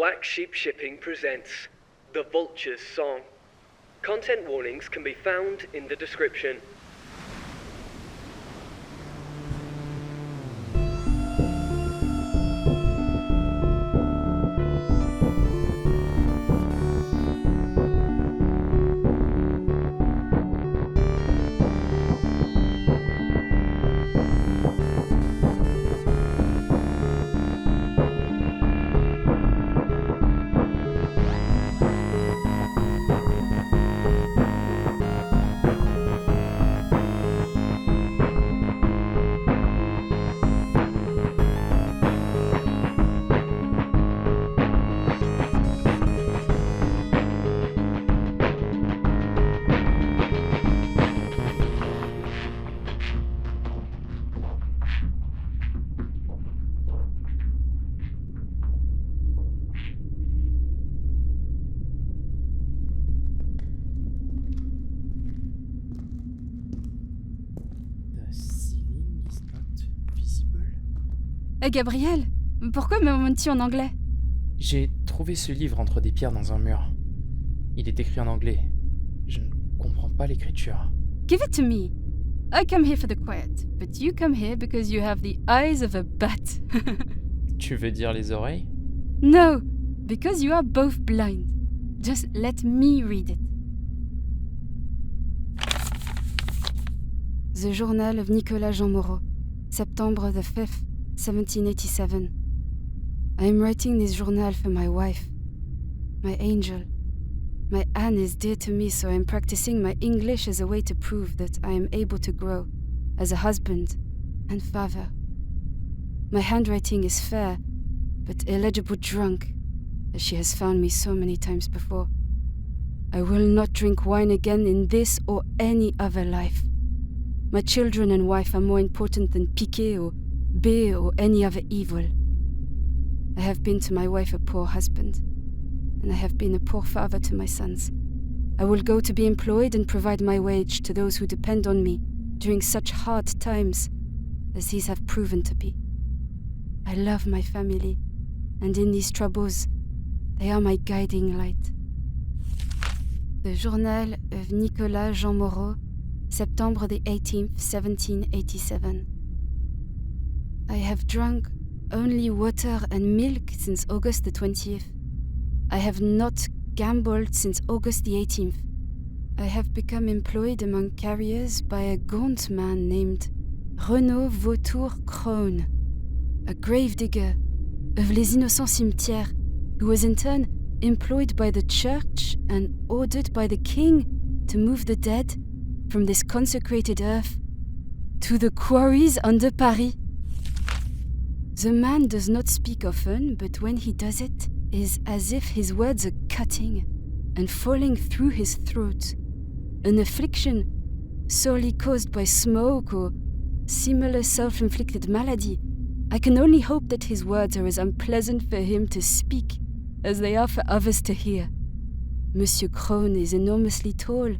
Black Sheep Shipping presents The Vulture's Song. Content warnings can be found in the description. Gabriel, pourquoi m'emmènes-tu en anglais? J'ai trouvé ce livre entre des pierres dans un mur. Il est écrit en anglais. Je ne comprends pas l'écriture. Give it to me. I come here for the quiet, but you come here because you have the eyes of a bat. Tu veux dire les oreilles? No, because you are both blind. Just let me read it. The Journal of Nicolas Jean Moreau, September the 5th, 1787. I am writing this journal for my wife, my angel. My Anne is dear to me, so I am practicing my English as a way to prove that I am able to grow as a husband and father. My handwriting is fair, but illegible drunk, as she has found me so many times before. I will not drink wine again in this or any other life. My children and wife are more important than piquet or beer or any other evil. I have been to my wife a poor husband, and I have been a poor father to my sons. I will go to be employed and provide my wage to those who depend on me during such hard times as these have proven to be. I love my family, and in these troubles, they are my guiding light. The Journal of Nicolas Jean Moreau, September the 18th, 1787. I have drunk only water and milk since August the 20th. I have not gambled since August the 18th. I have become employed among carriers by a gaunt man named Renaud Vulture Crone, a gravedigger of Les Innocents Cimetières, who was in turn employed by the church and ordered by the king to move the dead from this consecrated earth to the quarries under Paris. The man does not speak often, but when he does it is as if his words are cutting and falling through his throat. An affliction sorely caused by smoke or similar self-inflicted malady. I can only hope that his words are as unpleasant for him to speak as they are for others to hear. Monsieur Crone is enormously tall,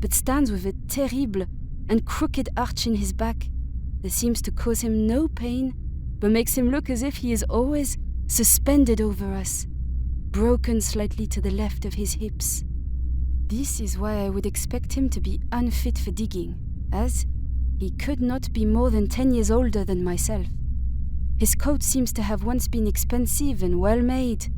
but stands with a terrible and crooked arch in his back that seems to cause him no pain, but makes him look as if he is always suspended over us, broken slightly to the left of his hips. This is why I would expect him to be unfit for digging, as he could not be more than 10 years older than myself. His coat seems to have once been expensive and well made,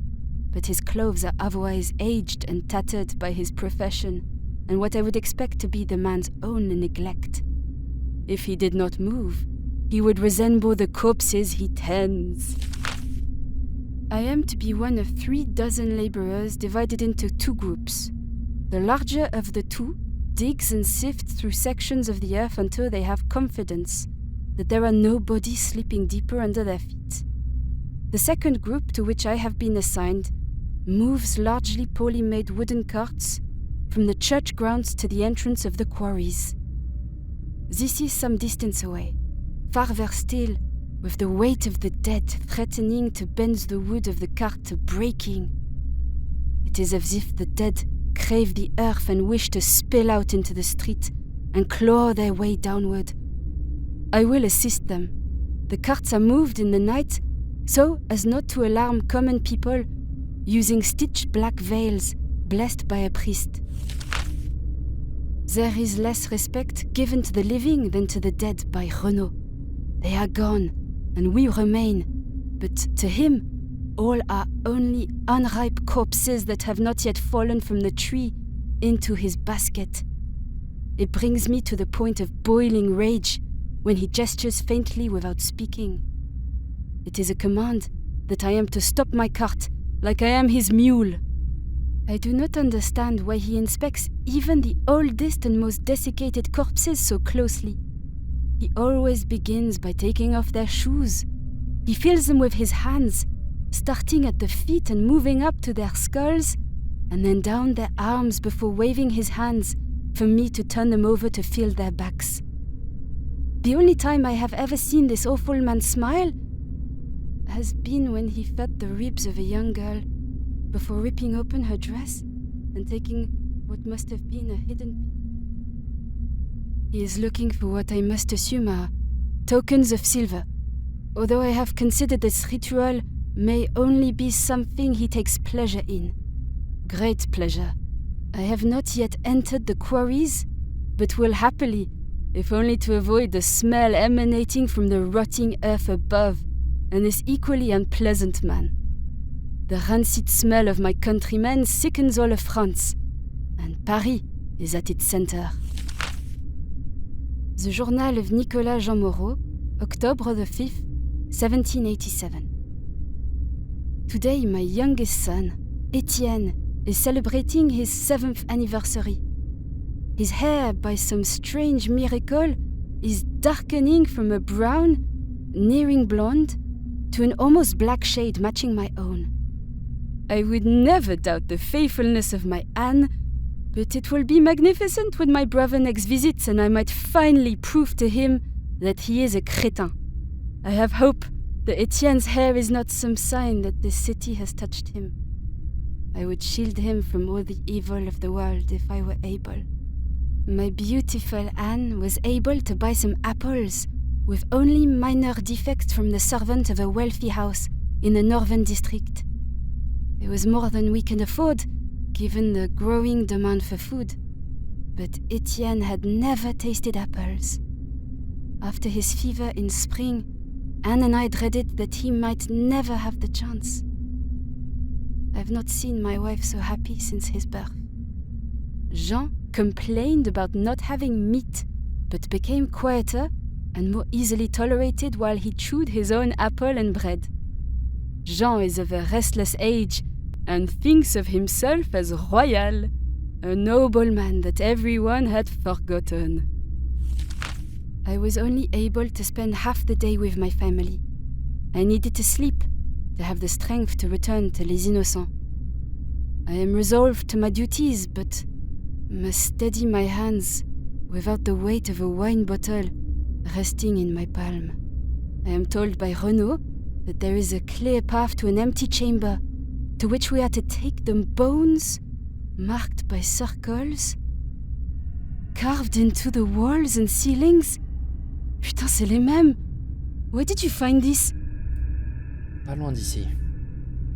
but his clothes are otherwise aged and tattered by his profession, and what I would expect to be the man's own neglect. If he did not move, he would resemble the corpses he tends. I am to be one of 3 dozen labourers divided into 2 groups. The larger of the 2 digs and sifts through sections of the earth until they have confidence that there are no bodies sleeping deeper under their feet. The second group, to which I have been assigned, moves largely poorly made wooden carts from the church grounds to the entrance of the quarries. This is some distance away, farther still, with the weight of the dead threatening to bend the wood of the cart to breaking. It is as if the dead crave the earth and wish to spill out into the street and claw their way downward. I will assist them. The carts are moved in the night so as not to alarm common people using stitched black veils blessed by a priest. There is less respect given to the living than to the dead by Renaud. They are gone, and we remain, but to him, all are only unripe corpses that have not yet fallen from the tree into his basket. It brings me to the point of boiling rage when he gestures faintly without speaking. It is a command that I am to stop my cart like I am his mule. I do not understand why he inspects even the oldest and most desiccated corpses so closely. He always begins by taking off their shoes. He feels them with his hands, starting at the feet and moving up to their skulls, and then down their arms before waving his hands for me to turn them over to feel their backs. The only time I have ever seen this awful man smile has been when he felt the ribs of a young girl before ripping open her dress and taking what must have been a hidden... He is looking for what I must assume are tokens of silver, although I have considered this ritual may only be something he takes pleasure in. Great pleasure. I have not yet entered the quarries, but will happily, if only to avoid the smell emanating from the rotting earth above and this equally unpleasant man. The rancid smell of my countrymen sickens all of France, and Paris is at its center. The Journal of Nicolas Jean Moreau, October the 5th, 1787. Today my youngest son, Etienne, is celebrating his 7th anniversary. His hair, by some strange miracle, is darkening from a brown, nearing blonde, to an almost black shade matching my own. I would never doubt the faithfulness of my Anne, but it will be magnificent when my brother next visits and I might finally prove to him that he is a crétin. I have hope that Etienne's hair is not some sign that this city has touched him. I would shield him from all the evil of the world if I were able. My beautiful Anne was able to buy some apples with only minor defects from the servant of a wealthy house in the northern district. It was more than we can afford, given the growing demand for food. But Etienne had never tasted apples. After his fever in spring, Anne and I dreaded that he might never have the chance. I've not seen my wife so happy since his birth. Jean complained about not having meat, but became quieter and more easily tolerated while he chewed his own apple and bread. Jean is of a restless age and thinks of himself as royal, a nobleman that everyone had forgotten. I was only able to spend half the day with my family. I needed to sleep, to have the strength to return to Les Innocents. I am resolved to my duties, but must steady my hands without the weight of a wine bottle resting in my palm. I am told by Renaud that there is a clear path to an empty chamber, to which we are to take the bones, marked by circles, carved into the walls and ceilings. Putain, c'est les mêmes. Where did you find this? Pas loin d'ici,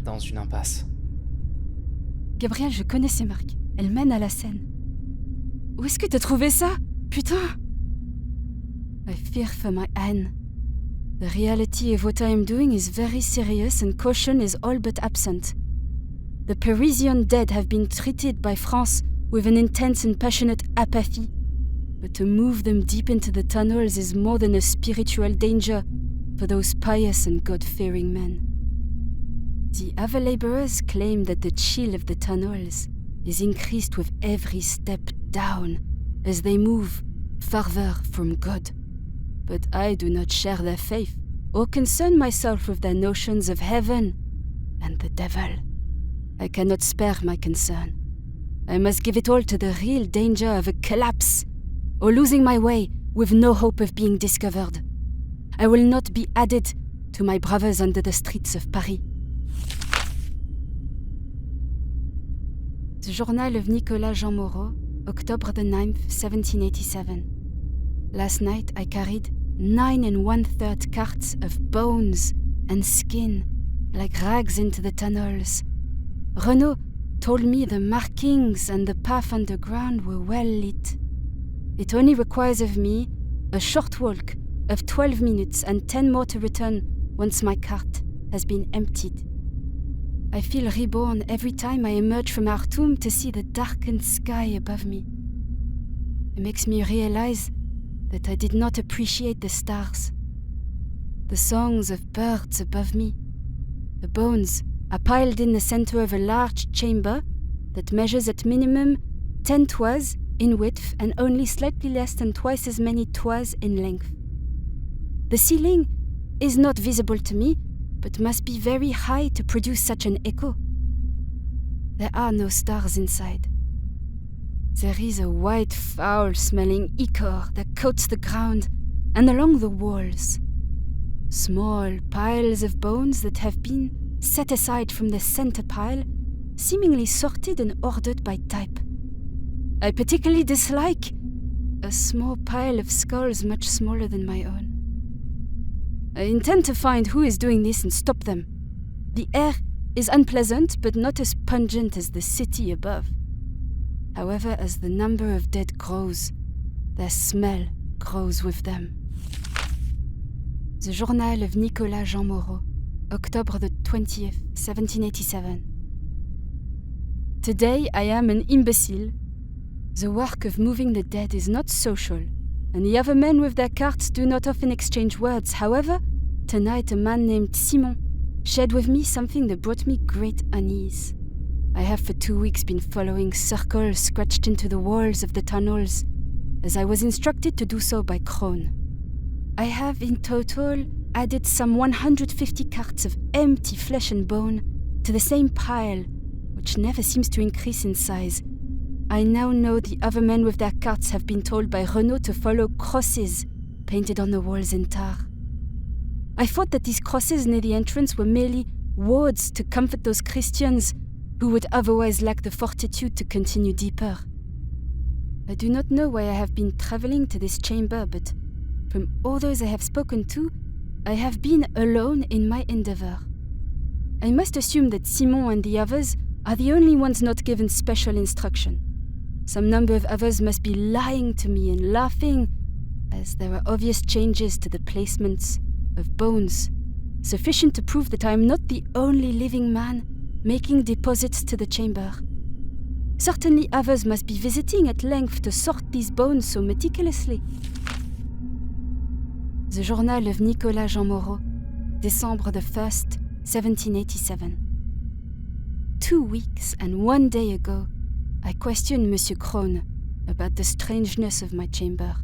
dans une impasse. Gabriel, je connais ces marques. Elles mènent à la Seine. Où est-ce que t'as trouvé ça? Putain! I fear for my Anne. The reality of what I am doing is very serious and caution is all but absent. The Parisian dead have been treated by France with an intense and passionate apathy, but to move them deep into the tunnels is more than a spiritual danger for those pious and God-fearing men. The other laborers claim that the chill of the tunnels is increased with every step down as they move farther from God. But I do not share their faith or concern myself with their notions of heaven and the devil. I cannot spare my concern. I must give it all to the real danger of a collapse or losing my way with no hope of being discovered. I will not be added to my brothers under the streets of Paris. The Journal of Nicolas Jean Moreau, October the 9th, 1787. Last night I carried 9 1/3 carts of bones and skin like rags into the tunnels. Renaud told me the markings and the path underground were well lit. It only requires of me a short walk of 12 minutes and 10 more to return once my cart has been emptied. I feel reborn every time I emerge from our tomb to see the darkened sky above me. It makes me realize that I did not appreciate the stars, the songs of birds above me. The bones are piled in the center of a large chamber that measures at minimum 10 toises in width and only slightly less than twice as many toises in length. The ceiling is not visible to me, but must be very high to produce such an echo. There are no stars inside. There is a white, foul-smelling ichor that coats the ground and along the walls. Small piles of bones that have been set aside from the center pile, seemingly sorted and ordered by type. I particularly dislike a small pile of skulls much smaller than my own. I intend to find who is doing this and stop them. The air is unpleasant, but not as pungent as the city above. However, as the number of dead grows, their smell grows with them. The Journal of Nicolas Jean Moreau, October the 20th, 1787. Today I am an imbecile. The work of moving the dead is not social, and the other men with their carts do not often exchange words. However, tonight a man named Simon shared with me something that brought me great unease. I have for 2 weeks been following circles scratched into the walls of the tunnels, as I was instructed to do so by Krone. I have in total added some 150 carts of empty flesh and bone to the same pile, which never seems to increase in size. I now know the other men with their carts have been told by Renaud to follow crosses painted on the walls in tar. I thought that these crosses near the entrance were merely wards to comfort those Christians who would otherwise lack the fortitude to continue deeper. I do not know why I have been traveling to this chamber, but from all those I have spoken to, I have been alone in my endeavor. I must assume that Simon and the others are the only ones not given special instruction. Some number of others must be lying to me and laughing, as there are obvious changes to the placements of bones, sufficient to prove that I am not the only living man making deposits to the chamber. Certainly others must be visiting at length to sort these bones so meticulously. The Journal of Nicolas Jean Moreau, December the 1st, 1787. 2 weeks and 1 day ago, I questioned Monsieur Krone about the strangeness of my chamber.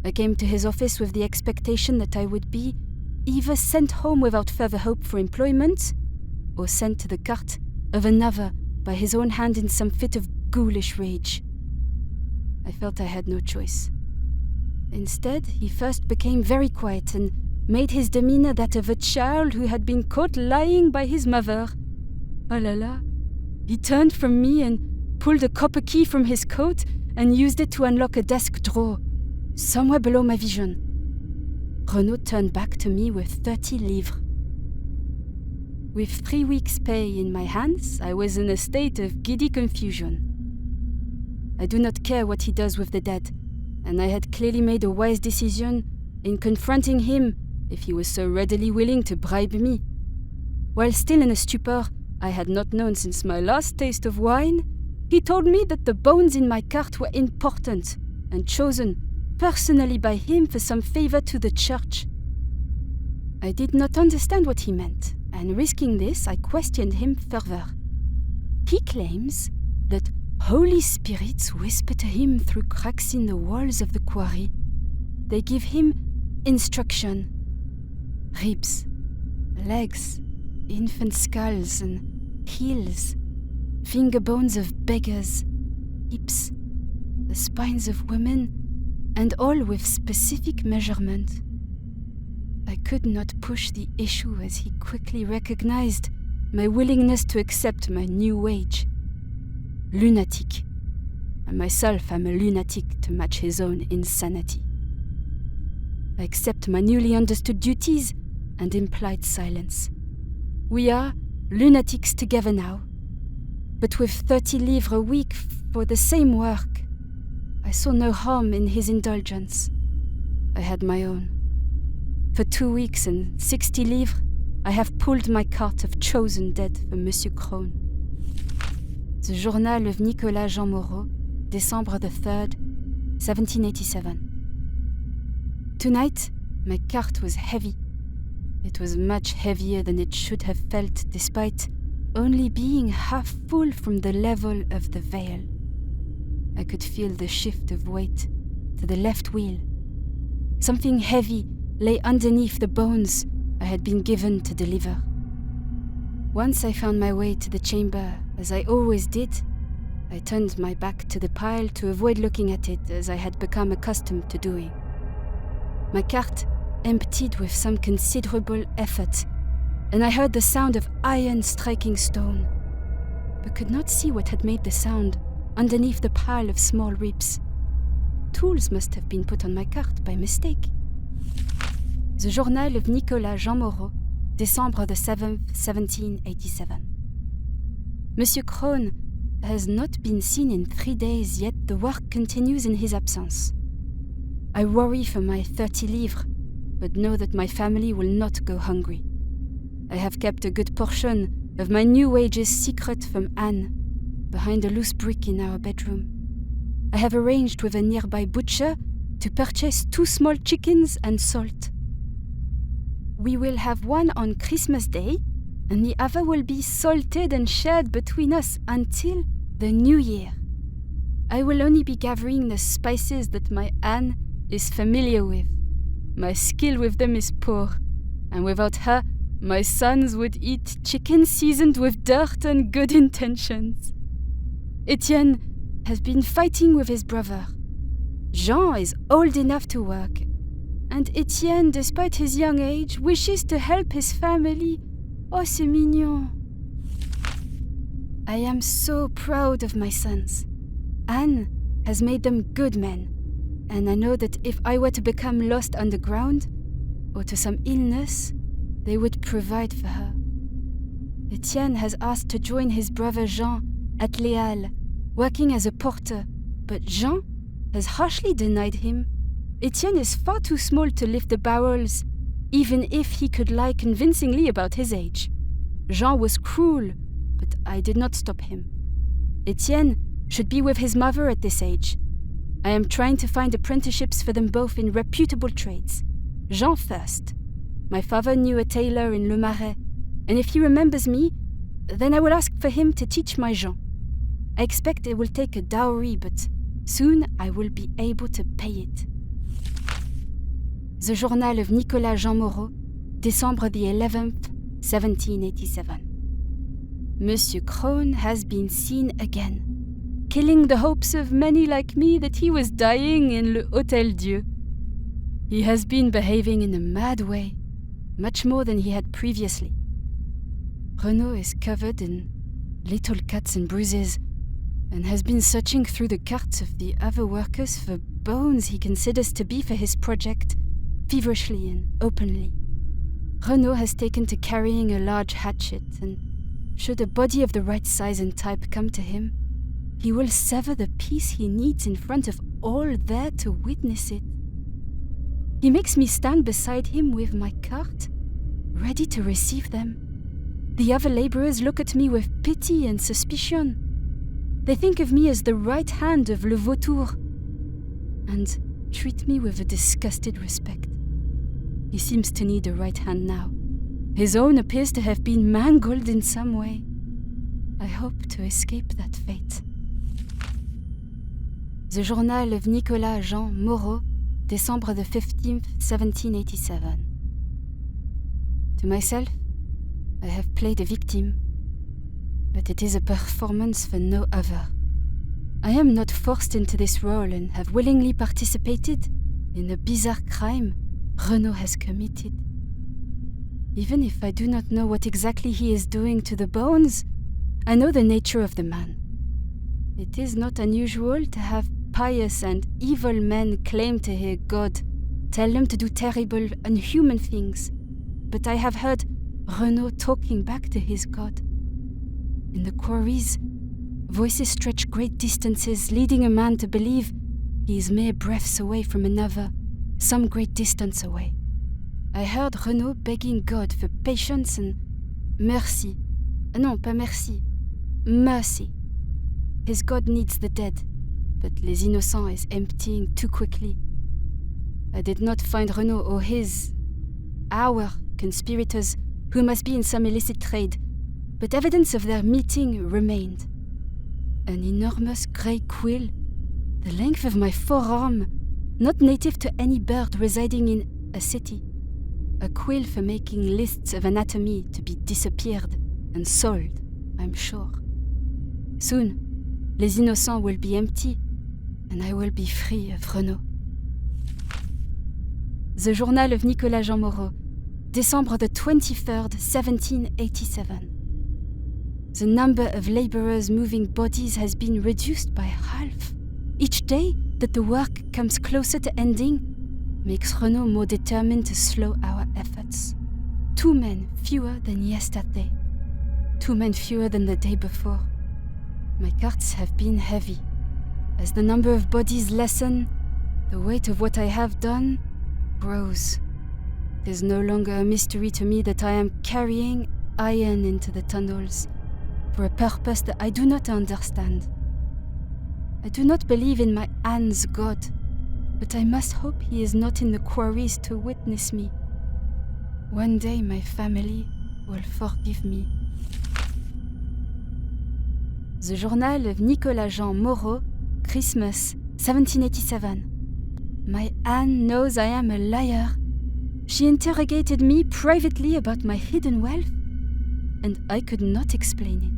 I came to his office with the expectation that I would be either sent home without further hope for employment, or sent to the cart of another by his own hand in some fit of ghoulish rage. I felt I had no choice. Instead, he first became very quiet and made his demeanor that of a child who had been caught lying by his mother. Oh la la. He turned from me and pulled a copper key from his coat and used it to unlock a desk drawer, somewhere below my vision. Renaud turned back to me with 30 livres. With 3 weeks' pay in my hands, I was in a state of giddy confusion. I do not care what he does with the dead, and I had clearly made a wise decision in confronting him if he was so readily willing to bribe me. While still in a stupor I had not known since my last taste of wine, he told me that the bones in my cart were important and chosen personally by him for some favor to the church. I did not understand what he meant, and risking this, I questioned him further. He claims that holy spirits whisper to him through cracks in the walls of the quarry. They give him instruction. Ribs, legs, infant skulls and heels, finger bones of beggars, hips, the spines of women, and all with specific measurement. I could not push the issue as he quickly recognized my willingness to accept my new wage. Lunatic. I myself am a lunatic to match his own insanity. I accept my newly understood duties and implied silence. We are lunatics together now, but with 30 livres a week for the same work, I saw no harm in his indulgence. I had my own. For 2 weeks and 60 livres, I have pulled my cart of chosen dead for Monsieur Crone. The Journal of Nicolas Jean Moreau, December the 3rd, 1787. Tonight, my cart was heavy. It was much heavier than it should have felt, despite only being half full from the level of the veil. I could feel the shift of weight to the left wheel. Something heavy lay underneath the bones I had been given to deliver. Once I found my way to the chamber, as I always did, I turned my back to the pile to avoid looking at it, as I had become accustomed to doing. My cart emptied with some considerable effort, and I heard the sound of iron striking stone, but could not see what had made the sound underneath the pile of small ribs. Tools must have been put on my cart by mistake. The Journal of Nicolas Jean Moreau, December the 7th, 1787. Monsieur Crone has not been seen in 3 days, yet the work continues in his absence. I worry for my 30 livres, but know that my family will not go hungry. I have kept a good portion of my new wages secret from Anne, behind a loose brick in our bedroom. I have arranged with a nearby butcher to purchase 2 small chickens and salt. We will have one on Christmas Day, and the other will be salted and shared between us until the New Year. I will only be gathering the spices that my Anne is familiar with. My skill with them is poor, and without her, my sons would eat chicken seasoned with dirt and good intentions. Etienne has been fighting with his brother. Jean is old enough to work, and Etienne, despite his young age, wishes to help his family. Oh, c'est mignon. I am so proud of my sons. Anne has made them good men, and I know that if I were to become lost underground, or to some illness, they would provide for her. Etienne has asked to join his brother Jean at Les Halles, working as a porter, but Jean has harshly denied him. Etienne is far too small to lift the barrels, even if he could lie convincingly about his age. Jean was cruel, but I did not stop him. Etienne should be with his mother at this age. I am trying to find apprenticeships for them both in reputable trades. Jean first. My father knew a tailor in Le Marais, and if he remembers me, then I will ask for him to teach my Jean. I expect it will take a dowry, but soon I will be able to pay it. The Journal of Nicolas Jean Moreau, December the 11th, 1787. Monsieur Crone has been seen again, killing the hopes of many like me that he was dying in Le Hôtel Dieu. He has been behaving in a mad way, much more than he had previously. Renaud is covered in little cuts and bruises, and has been searching through the carts of the other workers for bones he considers to be for his project, feverishly and openly. Renaud has taken to carrying a large hatchet, and should a body of the right size and type come to him, he will sever the piece he needs in front of all there to witness it. He makes me stand beside him with my cart, ready to receive them. The other laborers look at me with pity and suspicion. They think of me as the right hand of Le Vautour, and treat me with a disgusted respect. He seems to need a right hand now. His own appears to have been mangled in some way. I hope to escape that fate. The Journal of Nicolas Jean Moreau, December the 15th, 1787. To myself, I have played a victim, but it is a performance for no other. I am not forced into this role and have willingly participated in a bizarre crime Renaud has committed. Even if I do not know what exactly he is doing to the bones, I know the nature of the man. It is not unusual to have pious and evil men claim to hear God, tell them to do terrible, unhuman things, but I have heard Renaud talking back to his God. In the quarries, Voices stretch great distances, leading a man to believe he is mere breaths away from another, some great distance away. I heard Renaud begging God for patience and mercy. Non, pas merci. Mercy. His God needs the dead, but Les Innocents is emptying too quickly. I did not find Renaud or our conspirators, who must be in some illicit trade, but evidence of their meeting remained. An enormous grey quill, the length of my forearm, not native to any bird residing in a city. A quill for making lists of anatomy to be disappeared and sold, I'm sure. Soon, Les Innocents will be empty, and I will be free of Renaud. The Journal of Nicolas Jean Moreau, December the 23rd, 1787. The number of labourers moving bodies has been reduced by half. Each day that the work comes closer to ending makes Renaud more determined to slow our efforts. 2 men fewer than yesterday. 2 men fewer than the day before. My carts have been heavy. As the number of bodies lessen, the weight of what I have done grows. It is no longer a mystery to me that I am carrying iron into the tunnels for a purpose that I do not understand. I do not believe in my Anne's God, but I must hope he is not in the quarries to witness me. One day my family will forgive me. The Journal of Nicolas Jean Moreau, Christmas, 1787. My Anne knows I am a liar. She interrogated me privately about my hidden wealth, and I could not explain it.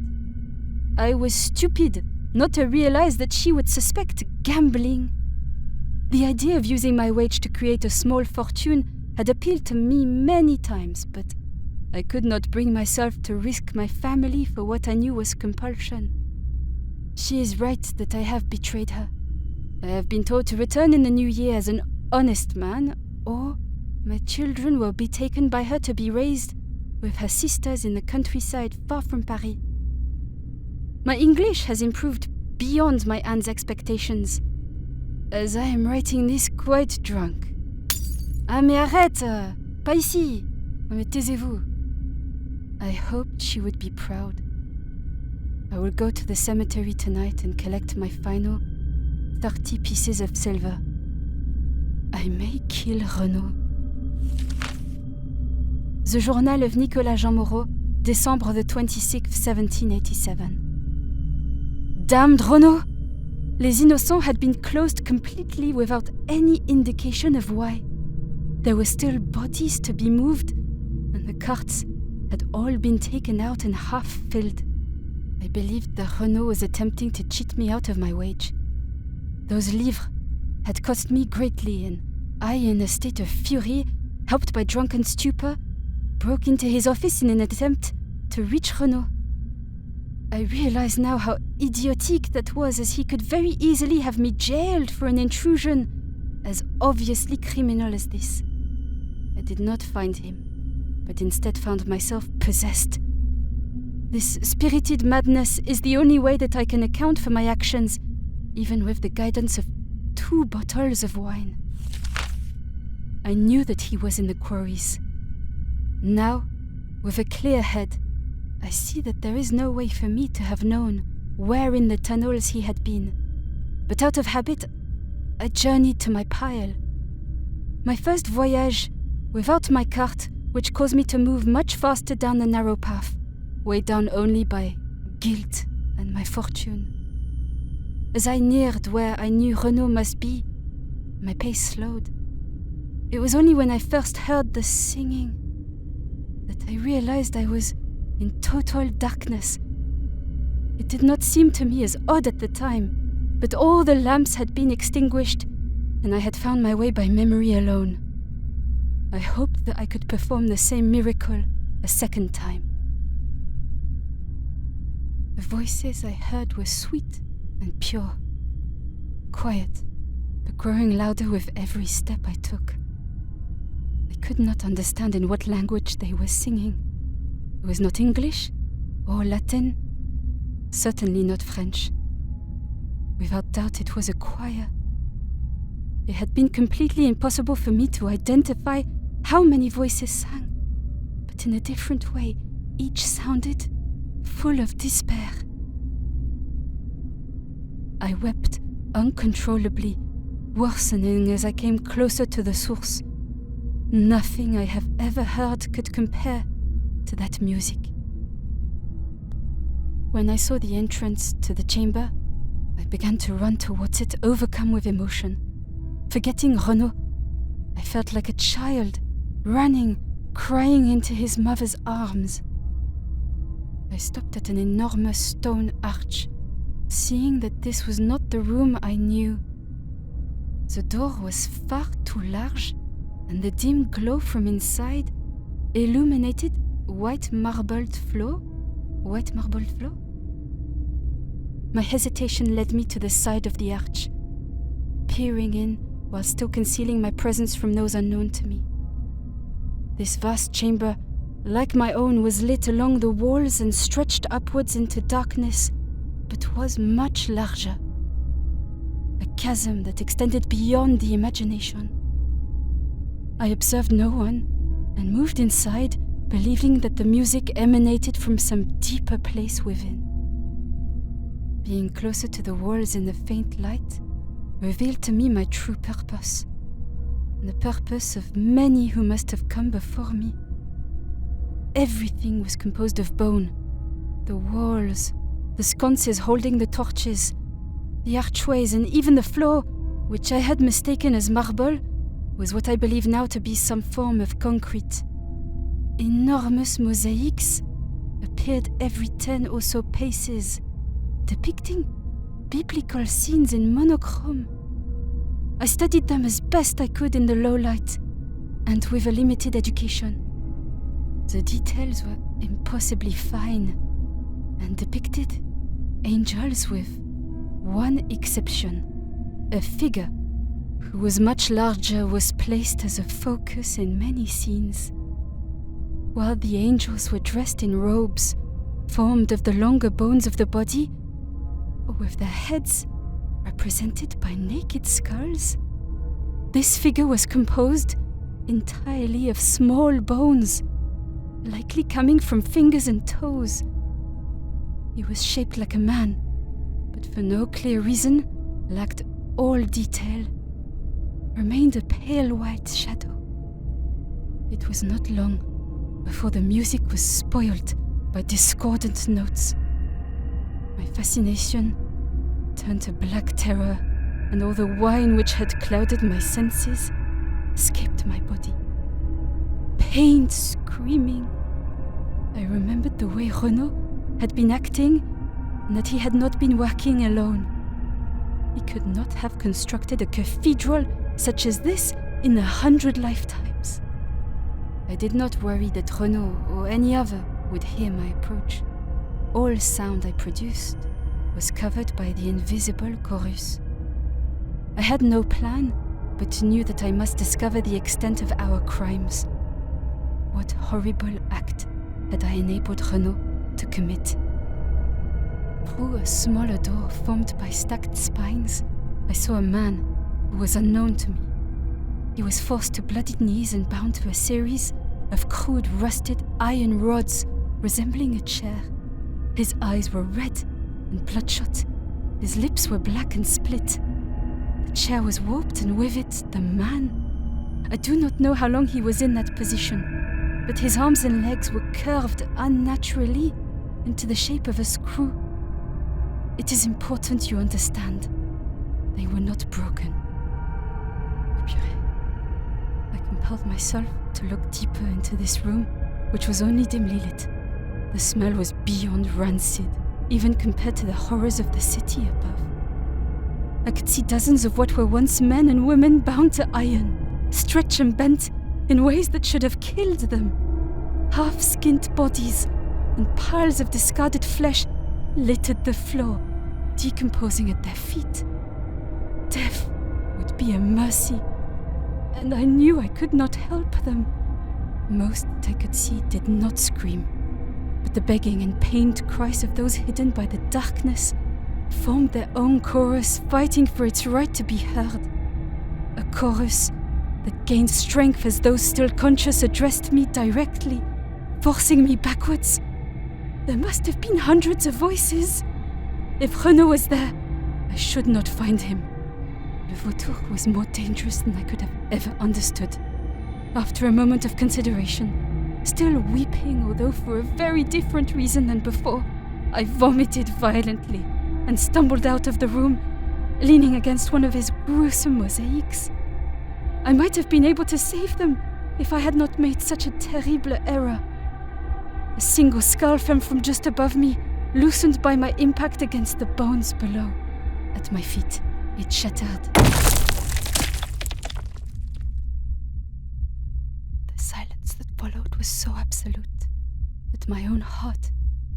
I was stupid not to realize that she would suspect gambling. The idea of using my wage to create a small fortune had appealed to me many times, but I could not bring myself to risk my family for what I knew was compulsion. She is right that I have betrayed her. I have been told to return in the new year as an honest man, or my children will be taken by her to be raised with her sisters in the countryside far from Paris. My English has improved beyond my aunt's expectations, as I am writing this quite drunk. Ah mais arrête! Pas ici! Mais taisez-vous! I hoped she would be proud. I will go to the cemetery tonight and collect my final 30 pieces of silver. I may kill Renaud. The Journal of Nicolas Jean Moreau, December the 26th, 1787. Damned Renaud! Les Innocents had been closed completely without any indication of why. There were still bodies to be moved, and the carts had all been taken out and half filled. I believed that Renaud was attempting to cheat me out of my wage. Those livres had cost me greatly, and I, in a state of fury, helped by drunken stupor, broke into his office in an attempt to reach Renaud. I realize now how idiotic that was, as he could very easily have me jailed for an intrusion as obviously criminal as this. I did not find him, but instead found myself possessed. This spirited madness is the only way that I can account for my actions, even with the guidance of 2 bottles of wine. I knew that he was in the quarries. Now, with a clear head, I see that there is no way for me to have known where in the tunnels he had been. But out of habit, I journeyed to my pile. My first voyage, without my cart, which caused me to move much faster down the narrow path, weighed down only by guilt and my fortune. As I neared where I knew Renaud must be, my pace slowed. It was only when I first heard the singing that I realized I was in total darkness. It did not seem to me as odd at the time, but all the lamps had been extinguished, and I had found my way by memory alone. I hoped that I could perform the same miracle a second time. The voices I heard were sweet and pure, quiet, but growing louder with every step I took. I could not understand in what language they were singing. It was not English or Latin. Certainly not French. Without doubt, it was a choir. It had been completely impossible for me to identify how many voices sang, but in a different way, each sounded full of despair. I wept uncontrollably, worsening as I came closer to the source. Nothing I have ever heard could compare to that music. When I saw the entrance to the chamber, I began to run towards it, overcome with emotion. Forgetting Renaud, I felt like a child, running, crying into his mother's arms. I stopped at an enormous stone arch, seeing that this was not the room I knew. The door was far too large, and the dim glow from inside illuminated white marbled floor. My hesitation led me to the side of the arch, peering in while still concealing my presence from those unknown to me. This vast chamber, like my own, was lit along the walls and stretched upwards into darkness, but was much larger. A chasm that extended beyond the imagination. I observed no one and moved inside, believing that the music emanated from some deeper place within. Being closer to the walls in the faint light revealed to me my true purpose, and the purpose of many who must have come before me. Everything was composed of bone. The walls, the sconces holding the torches, the archways, and even the floor, which I had mistaken as marble, was what I believe now to be some form of concrete. Enormous mosaics appeared every 10 or so paces, depicting biblical scenes in monochrome. I studied them as best I could in the low light, and with a limited education. The details were impossibly fine, and depicted angels with one exception. A figure, who was much larger, was placed as a focus in many scenes. While the angels were dressed in robes, formed of the longer bones of the body, or with their heads represented by naked skulls, this figure was composed entirely of small bones, likely coming from fingers and toes. He was shaped like a man, but for no clear reason lacked all detail, remained a pale white shadow. It was not long before the music was spoiled by discordant notes. My fascination turned to black terror, and all the wine which had clouded my senses escaped my body. Pained screaming. I remembered the way Renaud had been acting, and that he had not been working alone. He could not have constructed a cathedral such as this in 100 lifetimes. I did not worry that Renaud or any other would hear my approach. All sound I produced was covered by the invisible chorus. I had no plan, but knew that I must discover the extent of our crimes. What horrible act had I enabled Renaud to commit? Through a smaller door formed by stacked spines, I saw a man who was unknown to me. He was forced to bloodied knees and bound to a series of crude, rusted iron rods resembling a chair. His eyes were red and bloodshot. His lips were black and split. The chair was warped, and with it, the man. I do not know how long he was in that position, but his arms and legs were curved unnaturally into the shape of a screw. It is important you understand. They were not broken. I compelled myself to look deeper into this room, which was only dimly lit. The smell was beyond rancid, even compared to the horrors of the city above. I could see dozens of what were once men and women bound to iron, stretched and bent in ways that should have killed them. Half-skinned bodies and piles of discarded flesh littered the floor, decomposing at their feet. Death would be a mercy, and I knew I could not help them. Most that I could see did not scream, but The begging and pained cries of those hidden by the darkness formed their own chorus, fighting for its right to be heard. A chorus that gained strength as those still conscious addressed me directly, forcing me backwards. There must have been hundreds of voices. If Renaud was there, I should not find him. Le Vulture was more dangerous than I could have ever understood. After a moment of consideration, still weeping, although for a very different reason than before, I vomited violently and stumbled out of the room, leaning against one of his gruesome mosaics. I might have been able to save them if I had not made such a terrible error. A single skull fell from just above me, loosened by my impact against the bones below. At my feet, it shattered. The silence that followed was so absolute that my own heart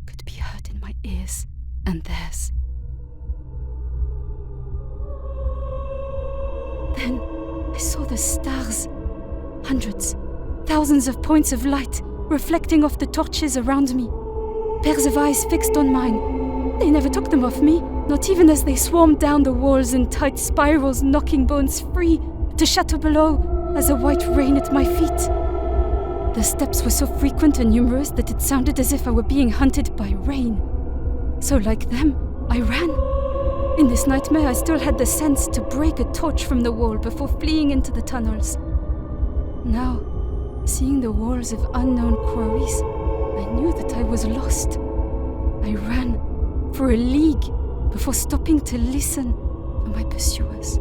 could be heard in my ears and theirs. Then I saw the stars. Hundreds, thousands of points of light reflecting off the torches around me. Pairs of eyes fixed on mine. They never took them off me, not even as they swarmed down the walls in tight spirals, knocking bones free to shatter below as a white rain at my feet. The steps were so frequent and numerous that it sounded as if I were being hunted by rain. So like them, I ran. In this nightmare, I still had the sense to break a torch from the wall before fleeing into the tunnels. Now, seeing the walls of unknown quarries, I knew that I was lost. I ran for a league before stopping to listen for my pursuers.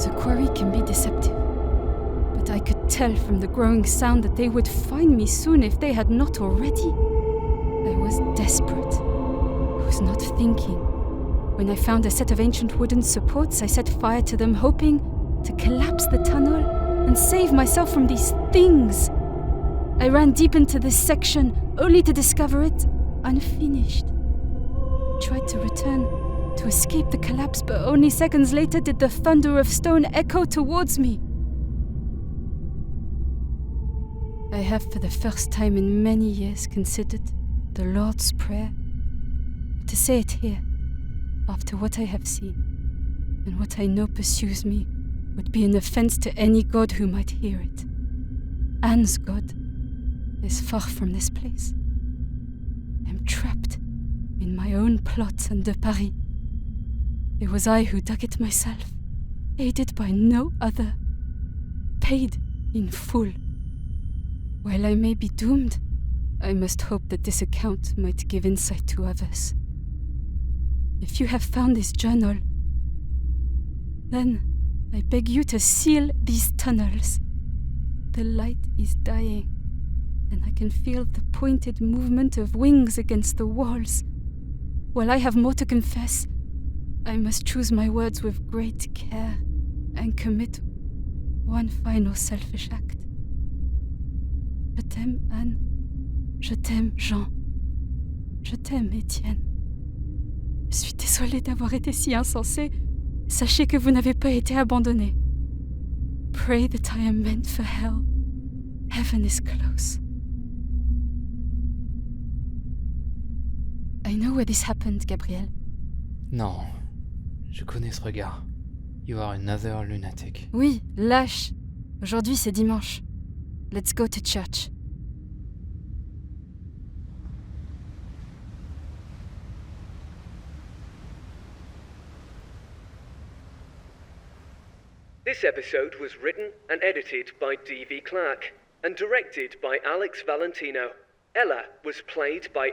The quarry can be deceptive, but I could tell from the growing sound that they would find me soon if they had not already. I was desperate. I was not thinking. When I found a set of ancient wooden supports, I set fire to them, hoping to collapse the tunnel and save myself from these things. I ran deep into this section, only to discover it unfinished. I tried to return to escape the collapse, but only seconds later did the thunder of stone echo towards me. I have for the first time in many years considered the Lord's Prayer. To say it here, after what I have seen, and what I know pursues me, would be an offense to any god who might hear it. Anne's god is far from this place. I am trapped in my own plot under Paris. It was I who dug it myself, aided by no other, paid in full. While I may be doomed, I must hope that this account might give insight to others. If you have found this journal, then I beg you to seal these tunnels. The light is dying, and I can feel the pointed movement of wings against the walls. While I have more to confess, I must choose my words with great care and commit one final selfish act. Je t'aime, Anne. Je t'aime, Jean. Je t'aime, Étienne. Je suis désolée d'avoir été si insensée. Sachez que vous n'avez pas été abandonnés. Pray that I am meant for hell. Heaven is close. I know where this happened, Gabriel. Non, je connais ce regard. You are another lunatic. Oui, lâche. Aujourd'hui, c'est dimanche. Let's go to church. This episode was written and edited by D.V. Clarke and directed by Alex Valentino. Ella was played by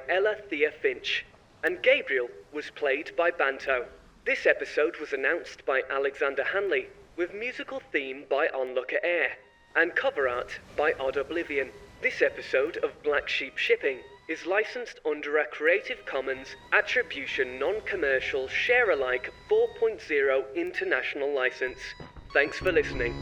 Thea Finch, and Gabriel was played by Banto. This episode was announced by Alexander Hanley, with musical theme by Onlooker Air, and cover art by OddOblivion. This episode of Black Sheep Shipping is licensed under a Creative Commons Attribution Non-Commercial Share-alike 4.0 international license. Thanks for listening.